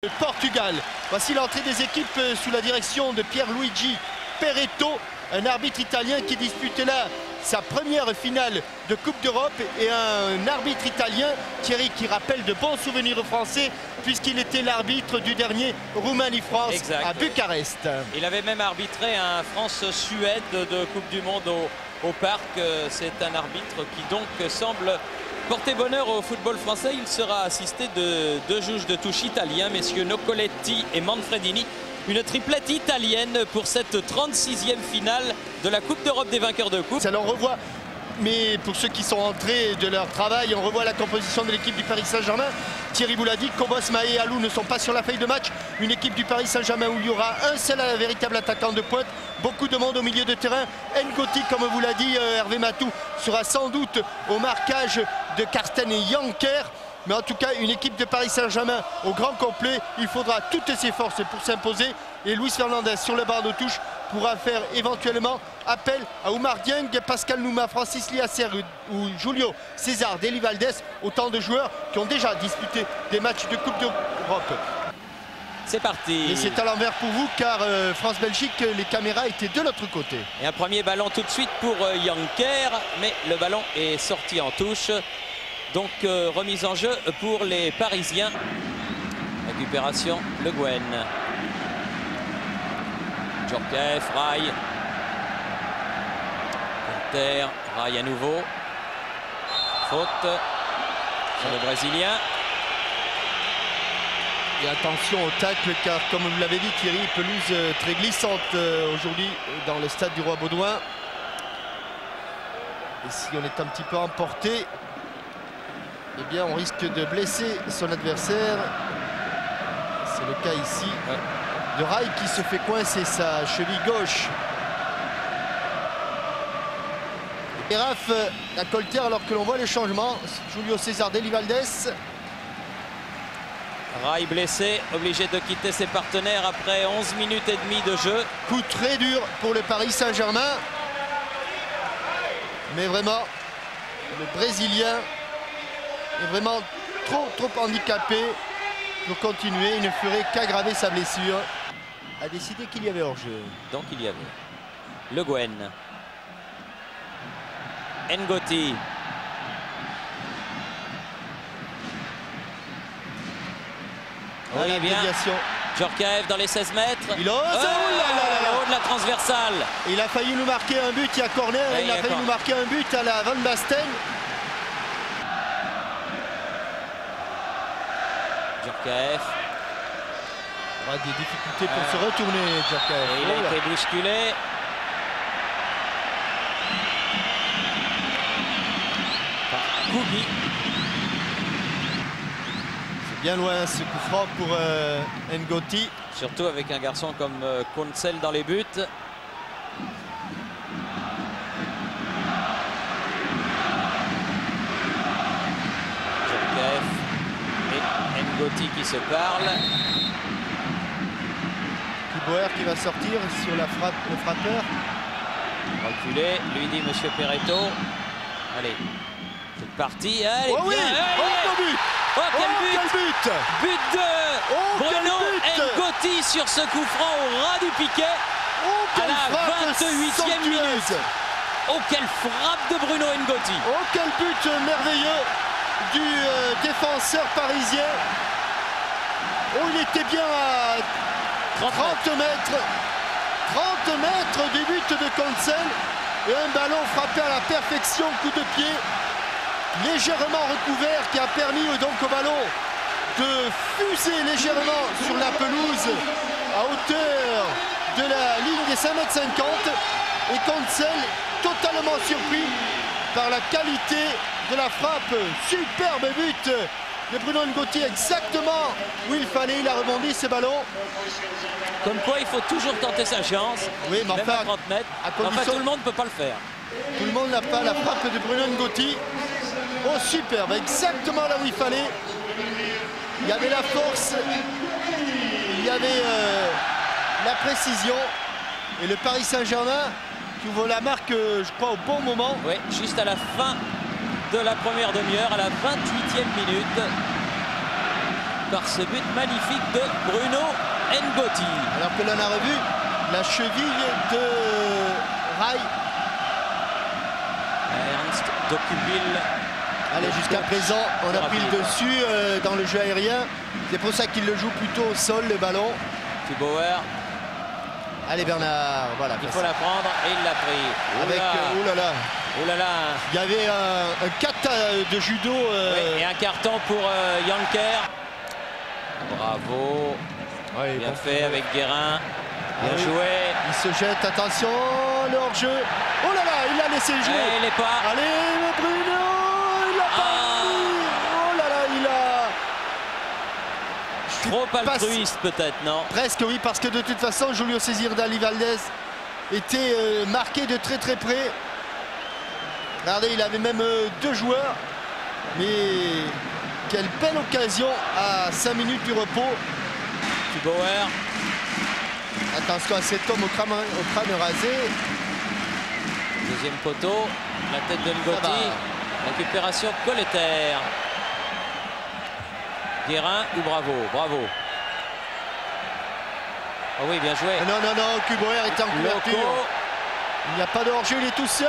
Le Portugal. Voici l'entrée des équipes sous la direction de Pierluigi Peretto, un arbitre italien qui disputait là sa première finale de Coupe d'Europe, et un arbitre italien, Thierry, qui rappelle de bons souvenirs français puisqu'il était l'arbitre du dernier Roumanie-France à Bucarest. Il avait même arbitré un France-Suède de Coupe du Monde au Parc. C'est un arbitre qui donc semble porter bonheur au football français. Il sera assisté de deux juges de touche italiens, messieurs Noccoletti et Manfredini. Une triplette italienne pour cette 36e finale de la Coupe d'Europe des vainqueurs de coupe. Alors on revoit, mais pour ceux qui sont entrés de leur travail, on revoit la composition de l'équipe du Paris Saint-Germain. Thierry vous l'a dit, Kobos, Mahé et Alou ne sont pas sur la feuille de match. Une équipe du Paris Saint-Germain où il y aura un seul véritable attaquant de pointe. Beaucoup de monde au milieu de terrain. Ngoti, comme vous l'a dit Hervé Matou, sera sans doute au marquage de Karsten et Yanker. Mais en tout cas, une équipe de Paris Saint-Germain au grand complet. Il faudra toutes ses forces pour s'imposer. Et Luis Fernandez sur le banc de touche pourra faire éventuellement appel à Oumar Dieng, Pascal Nouma, Francis Liacer ou Julio César, Deli Valdés. Autant de joueurs qui ont déjà disputé des matchs de Coupe d'Europe. C'est parti. Et c'est à l'envers pour vous, car France-Belgique, les caméras étaient de l'autre côté. Et un premier ballon tout de suite pour Yanker, mais le ballon est sorti en touche. Donc remise en jeu pour les Parisiens. Récupération Le Guen. Djorkaeff, Rai. Inter, Rai à nouveau. Faute sur le Brésilien. Et attention au tacle, car comme vous l'avez dit Thierry, pelouse très glissante aujourd'hui dans le stade du Roi Baudouin. Et si on est un petit peu emporté, eh bien on risque de blesser son adversaire. C'est le cas ici de Rai qui se fait coincer sa cheville gauche. Et Raph à Colter, alors que l'on voit les changements. Julio César, Deli Valdés. Rai blessé, obligé de quitter ses partenaires après 11 minutes et demie de jeu. Coup très dur pour le Paris Saint-Germain. Mais vraiment, le Brésilien est vraiment trop handicapé pour continuer. Il ne ferait qu'aggraver sa blessure. A décidé qu'il y avait hors-jeu. Donc il y avait Le Guen. Ngoti. Oui, bien. Djorkaeff dans les 16 mètres. Il ose. Au haut de la transversale. Il a failli nous marquer un but. Il y a corner. Ouais, il a failli nous marquer un but à la Van Basten. Djorkaeff. Il aura des difficultés pour se retourner, Djorkaeff. Il a été bousculé. Par Koubi. Bien loin ce coup franc pour Ngoti. Surtout avec un garçon comme Konsel dans les buts. Djorkaeff et Ngoti qui se parlent. Bauer qui va sortir sur la frappe, le frappeur. Reculé, lui dit Monsieur Peretto. Allez, c'est parti. Allez, oh oui, but. Oh, quel but! But de Bruno Ngoti sur ce coup franc au ras du piquet à la 28e minute. Oh, quelle frappe de Bruno Ngoti! Oh, quel but merveilleux du défenseur parisien. Oh, il était bien à 30 mètres. 30 mètres du but de Konsel. Et un ballon frappé à la perfection, coup de pied légèrement recouvert, qui a permis donc au ballon de fuser légèrement sur la pelouse à hauteur de la ligne des 5,50 m. Et Konsel totalement surpris par la qualité de la frappe. Superbe but de Bruno Ngoti, exactement où il fallait. Il a rebondi ce ballon. Comme quoi il faut toujours tenter sa chance. Oui, mais enfin, à 30 mètres. Enfin, tout le monde ne peut pas le faire. Tout le monde n'a pas la frappe de Bruno Ngoti. Oh, superbe, exactement là où il fallait. Il y avait la force, il y avait la précision. Et le Paris Saint-Germain qui ouvre la marque, je crois, au bon moment. Oui, juste à la fin de la première demi-heure, à la 28e minute. par ce but magnifique de Bruno Ngoti. Alors que l'on a revu la cheville de Rai. Ernst Dokubil. Allez, jusqu'à présent, on a pris le dessus dans le jeu aérien. C'est pour ça qu'il le joue plutôt au sol, le ballon. Tubauer. Allez, Bernard, voilà. Il faut la prendre et il l'a pris. Avec, oh là là. Oh là là. Il y avait un 4 de judo. Oui, et un carton pour Yanker. Bravo. Ouais, bien bon. Fait avec Guérin. Bien joué. Il se jette, attention, le hors-jeu. Oh là là, il l'a laissé jouer. Et il est pas. Allez, le Bruno, il l'a pas mis. Oh là là, il a... Trop altruiste peut-être, non? Presque oui, parce que de toute façon, Julio César Dali Valdés était marqué de très très près. Regardez, il avait même 2 joueurs. Mais quelle belle occasion à 5 minutes du repos. Tubauer. Attention à cet homme au crâne rasé. Deuxième poteau. La tête de Ngoti. Récupération Colleter. Guérin ou Bravo? Bravo. Oh oui, bien joué. Non, non, non, Tubauer était en couverture. Loco. Il n'y a pas de hors-jeu, il est tout seul.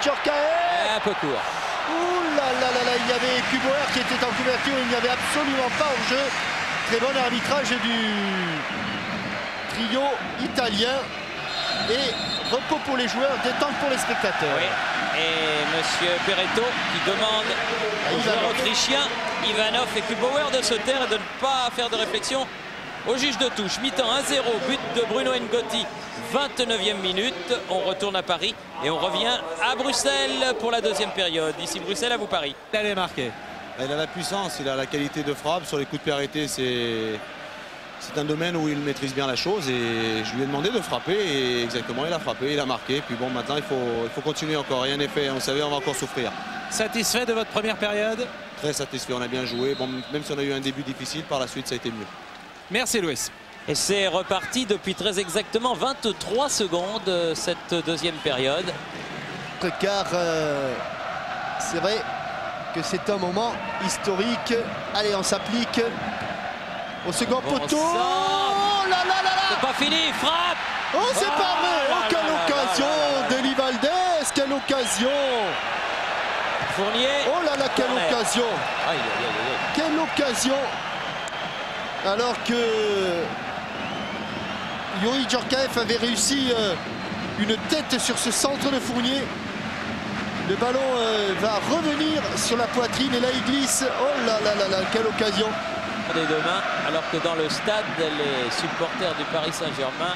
Djorkaeff. Un peu court. Ouh là là là là, il y avait Tubauer qui était en couverture, il n'y avait absolument pas hors-jeu. Très bon arbitrage du trio italien. Et repos pour les joueurs, détente pour les spectateurs. Oui. Et monsieur Perretto qui demande aux joueurs autrichiens, Ivanov et Tubauer, de se taire et de ne pas faire de réflexion au juge de touche. Mi-temps 1-0, but de Bruno Ngoti, 29e minute. On retourne à Paris et on revient à Bruxelles pour la deuxième période. Ici Bruxelles, à vous Paris. Il est marqué. Il a la puissance, il a la qualité de frappe. Sur les coups de pied arrêtés, c'est un domaine où il maîtrise bien la chose. Et je lui ai demandé de frapper et exactement, il a frappé, il a marqué. Puis bon, maintenant, il faut continuer encore. Rien n'est fait, on savait, on va encore souffrir. Satisfait de votre première période? Très satisfait, on a bien joué. Bon, même si on a eu un début difficile, par la suite, ça a été mieux. Merci Louis. Et c'est reparti depuis très exactement 23 secondes cette deuxième période. Car c'est vrai que c'est un moment historique. Allez, on s'applique au second poteau. Oh là là là là. C'est pas fini, frappe. Oh, c'est pas vrai. Oh, quelle occasion d'Eli Valdés. Quelle occasion. Fournier. Oh là là, quelle occasion. Aïe, aïe, aïe, aïe. Quelle occasion. Alors que Youri Djorkaeff avait réussi une tête sur ce centre de Fournier. Le ballon va revenir sur la poitrine et là il glisse. Oh là là là là, quelle occasion. Des deux mains, alors que dans le stade, les supporters du Paris Saint-Germain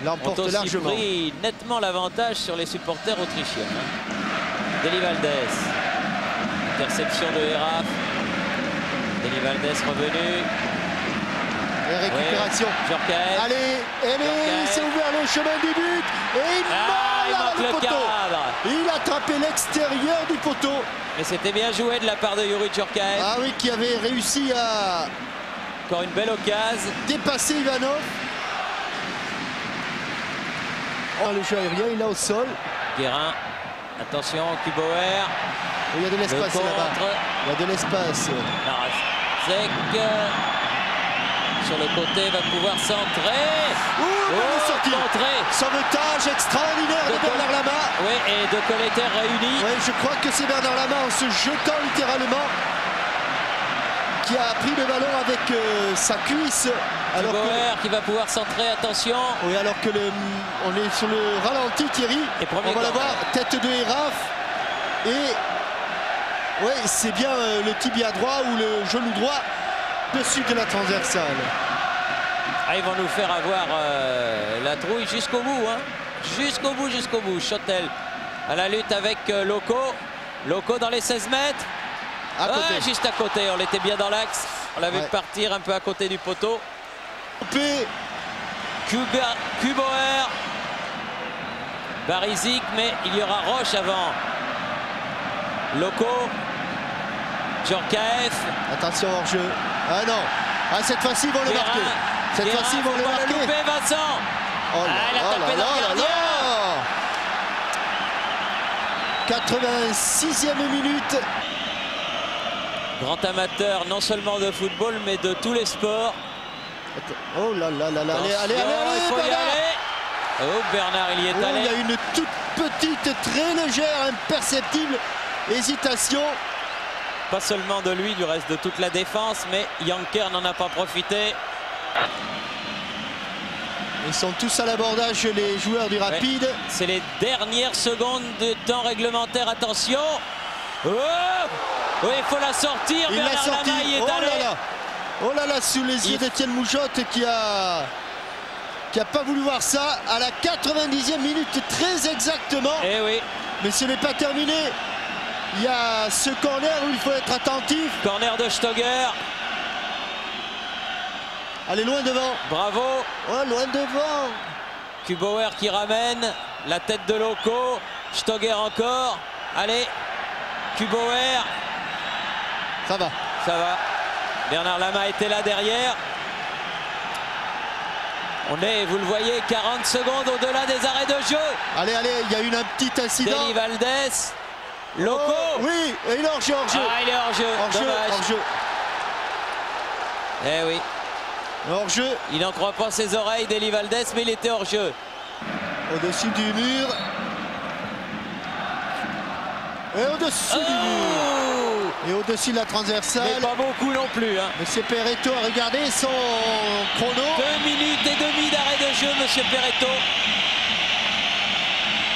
ont aussi largement pris nettement l'avantage sur les supporters autrichiens. Deli Valdés. Interception de Heraf. Deli Valdés revenu. Et récupération. Djorkaeff. Allez, il s'est ouvert le chemin du but. Et il manque le poteau. cadre. Il a attrapé l'extérieur du poteau. Et c'était bien joué de la part de Youri Djorkaeff. Ah oui, qui avait réussi à encore une belle occasion. Dépasser Ivanov. Oh, le jeu aérien, il est au sol. Guérin. Attention, Tubauer. Il y a de l'espace là-bas. Il y a de l'espace. Zek sur le côté va pouvoir centrer. Oh, sortie. Sauvetage extraordinaire de Bernard Lama. Oui, et de Colleter réunis. Oui, je crois que c'est Bernard Lama en se jetant littéralement qui a pris le ballon avec sa cuisse. Tubauer qui va pouvoir centrer, attention. Oui, alors que on est sur le ralenti, Thierry. Et on va la voir, tête de Heraf. Et ouais, c'est bien le tibia droit ou le genou droit dessus de la transversale. Ah, ils vont nous faire avoir la trouille jusqu'au bout. Hein. Jusqu'au bout. Chotel à la lutte avec Loco. Loco dans les 16 mètres. Juste à côté, on était bien dans l'axe. On l'a vu partir un peu à côté du poteau. Tubauer. Barizic, mais il y aura Roche avant. Loco. Djorkaeff. Attention hors jeu. Ah non. Ah, cette fois-ci, ils vont le marquer. Cette fois-ci, ils vont le marquer. Louper, Vincent. Oh là, il a tapé dans le gardien. 86e minute. Grand amateur non seulement de football mais de tous les sports. Oh là là là là, allez, allez, allez, il faut y Bernard. aller. Oh, Bernard, il y est Oh, allé. il y a une toute petite, très légère, imperceptible hésitation. Pas seulement de lui, du reste de toute la défense, mais Janker n'en a pas profité. Ils sont tous à l'abordage, les joueurs du Rapide. Ouais. C'est les dernières secondes de temps réglementaire. Attention. Oh, oui, il faut la sortir. Il l'a Bernard sorti. Lama y est Oh allé. là là. Oh là là, sous les yeux d'Étienne Moujotte qui a pas voulu voir ça à la 90e minute très exactement. Eh oui. Mais ce n'est pas terminé. Il y a ce corner où il faut être attentif. Corner de Stoger. Allez, loin devant. Bravo. Oh, loin devant. Kubauer qui ramène. La tête de Loco. Stoger encore. Allez. Kubauer. Ça va. Ça va. Bernard Lama était là derrière. On est, vous le voyez, 40 secondes au-delà des arrêts de jeu. Allez, allez, il y a eu un petit incident. Deli Valdés. Loco. Oh, oui, et il est hors-jeu, hors-jeu. Ah, il est hors-jeu. Hors-jeu, Dommage. hors-jeu. Eh oui. Hors-jeu. Il n'en croit pas ses oreilles, Deli Valdés, mais il était hors-jeu. Au-dessus du mur. Et au-dessus du mur. Et au-dessus de la transversale. Mais pas beaucoup non plus. Hein. Monsieur Perretto a regardé son chrono. 2 minutes et demie d'arrêt de jeu, Monsieur Perretto.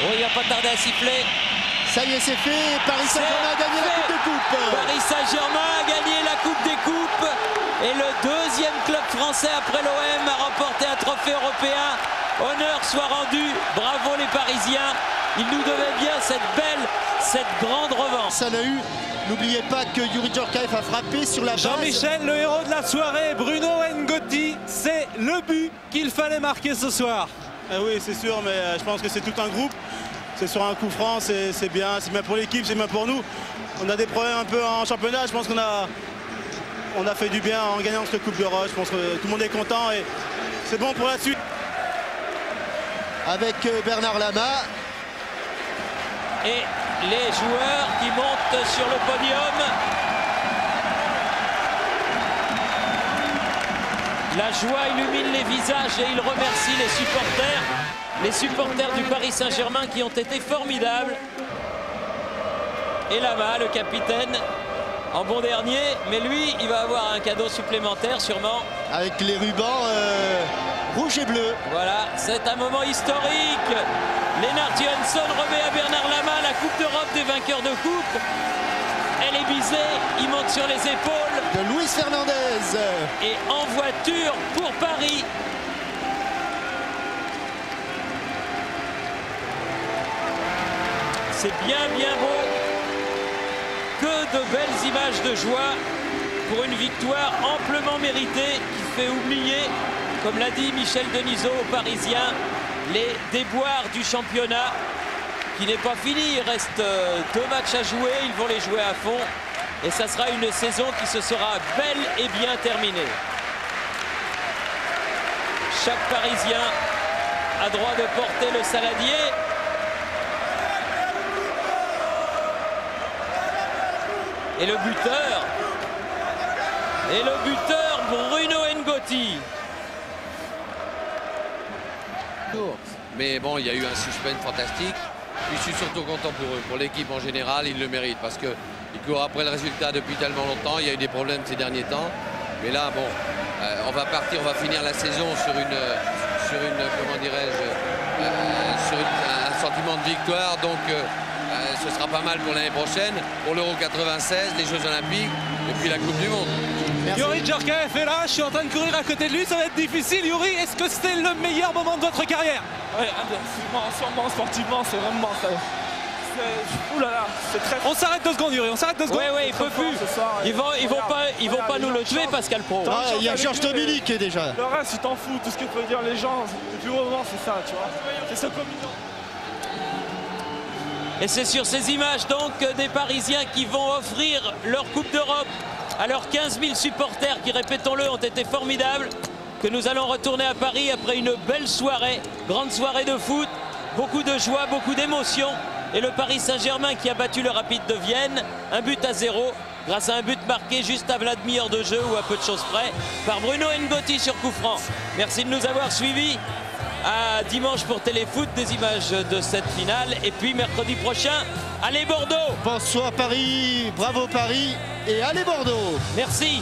Oh, il va pas tarder à siffler. Ça y est, c'est fait. Paris Saint-Germain a gagné la Coupe des Coupes. Paris Saint-Germain a gagné la Coupe des Coupes. Et le deuxième club français après l'OM a remporté un trophée européen. Honneur soit rendu. Bravo les Parisiens. Ils nous devaient bien cette grande revanche. Ça n'a eu. N'oubliez pas que Youri Djorkaeff a frappé sur la base. Jean-Michel, le héros de la soirée, Bruno Ngotti, c'est le but qu'il fallait marquer ce soir. Oui, c'est sûr, mais je pense que c'est tout un groupe. C'est sur un coup franc, c'est bien pour l'équipe, c'est bien pour nous. On a des problèmes un peu en championnat, je pense qu'on a fait du bien en gagnant cette Coupe d'Europe. Je pense que tout le monde est content et c'est bon pour la suite. Avec Bernard Lama. Et les joueurs qui montent sur le podium. La joie illumine les visages et il remercie les supporters. Les supporters du Paris Saint-Germain qui ont été formidables. Et Lama, le capitaine, en bon dernier. Mais lui, il va avoir un cadeau supplémentaire sûrement. Avec les rubans rouge et bleu. Voilà, c'est un moment historique. Lennart Johansson remet à Bernard Lama la Coupe d'Europe des vainqueurs de coupe. Elle est visée, il monte sur les épaules. De Luis Fernandez. Et en voiture pour Paris. C'est bien beau. Que de belles images de joie pour une victoire amplement méritée qui fait oublier, comme l'a dit Michel Denisot aux Parisiens, les déboires du championnat qui n'est pas fini. Il reste 2 matchs à jouer, ils vont les jouer à fond et ça sera une saison qui se sera belle et bien terminée. Chaque Parisien a droit de porter le saladier. Et le buteur Bruno Ngotti. Mais bon, il y a eu un suspense fantastique. Puis je suis surtout content pour eux, pour l'équipe en général, ils le méritent parce qu'ils courent après le résultat depuis tellement longtemps. Il y a eu des problèmes ces derniers temps. Mais là, bon, on va partir, on va finir la saison sur comment dirais-je, sur un sentiment de victoire. Donc, ce sera pas mal pour l'année prochaine, pour l'Euro 96, les Jeux Olympiques et puis la Coupe du Monde. Youri Djorkaeff est là, je suis en train de courir à côté de lui, ça va être difficile. Youri, est-ce que c'est le meilleur moment de votre carrière? Oui, sûrement sportivement, c'est vraiment ça. Oulala, c'est très... On s'arrête 2 secondes, Youri, on s'arrête 2 secondes. Oui, il peut plus. Ils vont pas nous le tuer, Pascal Pro. Ah, il y a Georges Dominique déjà. Le reste, tu t'en fous. Tout ce que peuvent dire les gens, le plus moment, c'est ça, tu vois. C'est ce communion. Et c'est sur ces images donc des Parisiens qui vont offrir leur Coupe d'Europe à leurs 15 000 supporters qui, répétons-le, ont été formidables, que nous allons retourner à Paris après une belle soirée, grande soirée de foot, beaucoup de joie, beaucoup d'émotion. Et le Paris Saint-Germain qui a battu le Rapide de Vienne, 1-0 grâce à un but marqué juste à la demi-heure de jeu ou à peu de choses près par Bruno Ngotti sur coup franc. Merci de nous avoir suivis. À dimanche pour Téléfoot, des images de cette finale. Et puis mercredi prochain, allez Bordeaux! Bonsoir Paris, bravo Paris et allez Bordeaux! Merci!